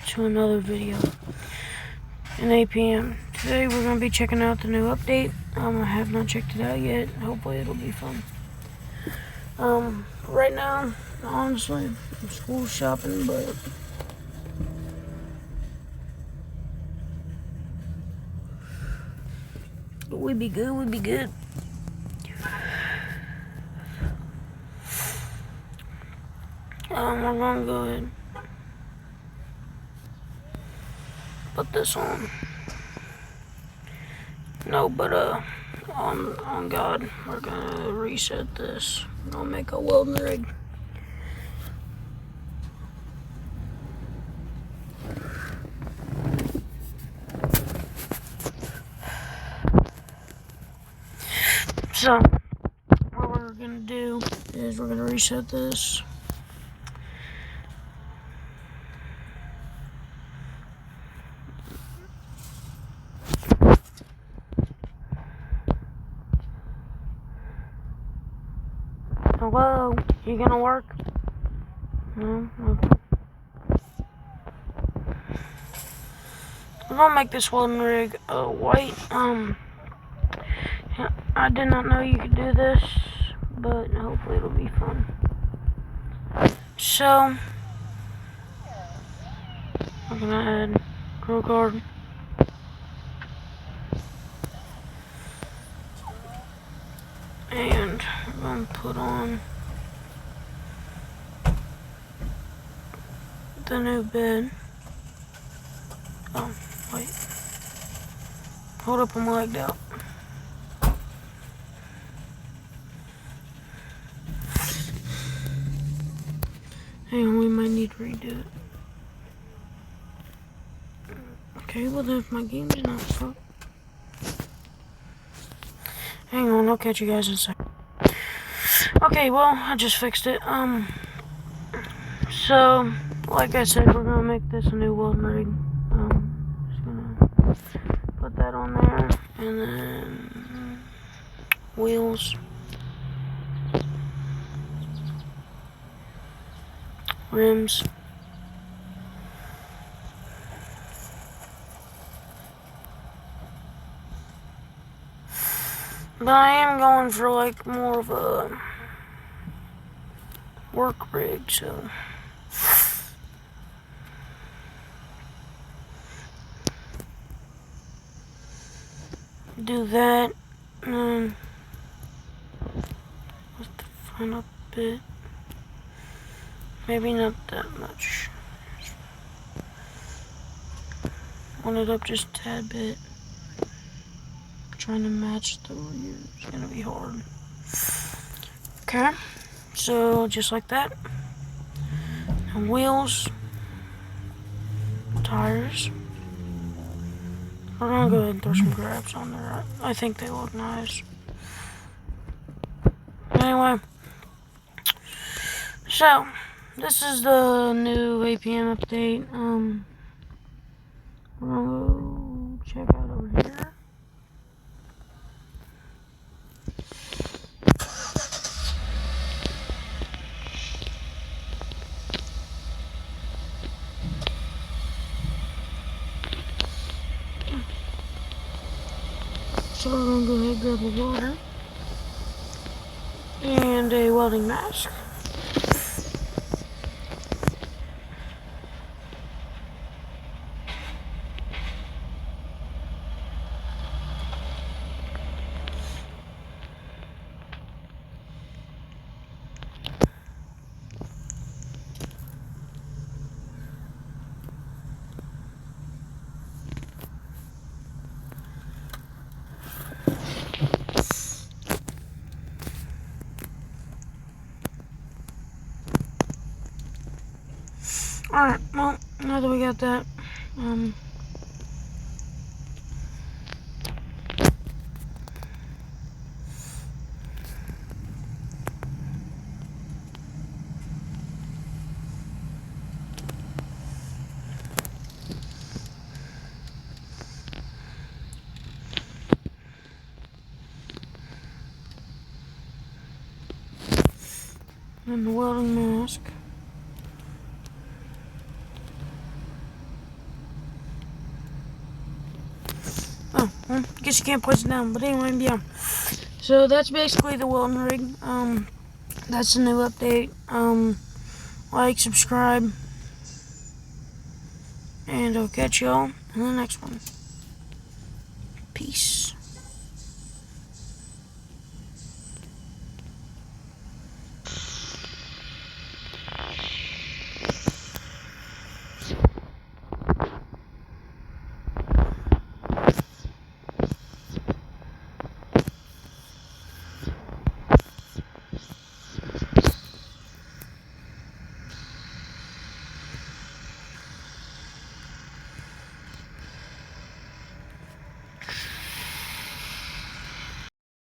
to another video in 8 p.m. Today we're going to be checking out the new update. I have not checked it out yet. Hopefully it'll be fun. Right now, honestly, I'm school shopping, but we'd be good, we'd be good. We're gonna go ahead put this on. No, but on God, we're gonna reset this. We're gonna make a welding rig. So, what we're gonna do is we're gonna reset this. Hello, you gonna work? No? Okay. I'm gonna make this welding rig white. I did not know you could do this, but hopefully it'll be fun. So, I'm gonna add grow guard. And I'm gonna put on the new bed. Oh, wait. Hold up, I'm lagged out. Hang on, we might need to redo it. Okay, well then if my game's not fucked. Hang on, I'll catch you guys in a second. Okay, well, I just fixed it. So, like I said, we're gonna make this a new welding rig. Just gonna put that on there, and then wheels, rims, but I am going for like more of a work rig, so do that, and then lift the front up a bit, maybe not that much, want it up just a tad bit. Trying to match the rear is gonna be hard. Okay, so just like that. And wheels, tires. We're gonna go ahead and throw some grabs on there. I think they look nice. Anyway, so this is the new 8 p.m. update. We're gonna go check out over here. So we're gonna go ahead and grab a welder and a welding mask. Alright, well, now that we got that, and the welding mask. Oh, well, I guess you can't place it down. But anyway, yeah. So that's basically the welding rig. That's the new update. Like, subscribe, and I'll catch y'all in the next one. Peace.